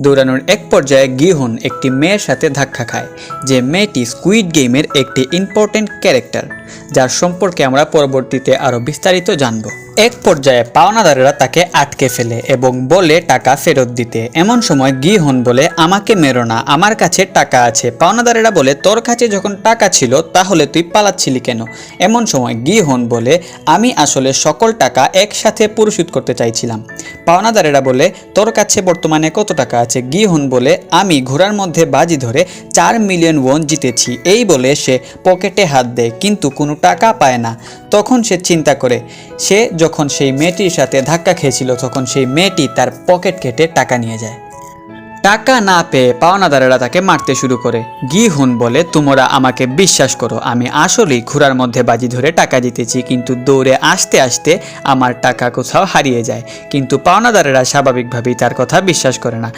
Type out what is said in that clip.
দৌড়ানোর এক পর্যায়ে গিহুন একটি মেয়ের সাথে ধাক্কা খায়, যে মেয়েটি স্কুইড গেমের একটি ইম্পর্টেন্ট ক্যারেক্টার, যার সম্পর্কে আমরা পরবর্তীতে আরও বিস্তারিত জানব। এক পর্যায়ে পাওনাদারেরা তাকে আটকে ফেলে এবং বলে টাকা ফেরত দিতে। এমন সময় গিহুন বলে, আমাকে মেরো না, আমার কাছে টাকা আছে। পাওনাদারেরা বলে, তোর কাছে যখন টাকা ছিল তাহলে তুই পালাচ্ছিলি কেন? এমন সময় গিহুন বলে, আমি আসলে সকল টাকা একসাথে পরিশোধ করতে চাইছিলাম। পাওনাদারেরা বলে, তোর কাছে বর্তমানে কত টাকা আছে? গিহুন বলে, আমি ঘোড়ার মধ্যে বাজি ধরে 4 মিলিয়ন ওয়ন জিতেছি। এই বলে সে পকেটে হাত দেয়, কিন্তু কোনো টাকা পায় না। তখন সে চিন্তা করে, সে যখন সেই মেয়েটির সাথে ধাক্কা খেয়েছিল তখন সেই মেয়েটি তার পকেট কেটে টাকা নিয়ে যায়। টাকা না পেয়ে পাওনাদারেরা তাকে মারতে শুরু করে। গিহুন বলে, তোমরা আমাকে বিশ্বাস করো, আমি আসলেই ঘোড়ার মধ্যে বাজি ধরে টাকা জিতেছি, কিন্তু দৌড়ে আসতে আসতে আমার টাকা কোথাও হারিয়ে যায়। কিন্তু পাওনাদারেরা স্বাভাবিকভাবেই তার কথা বিশ্বাস করে না।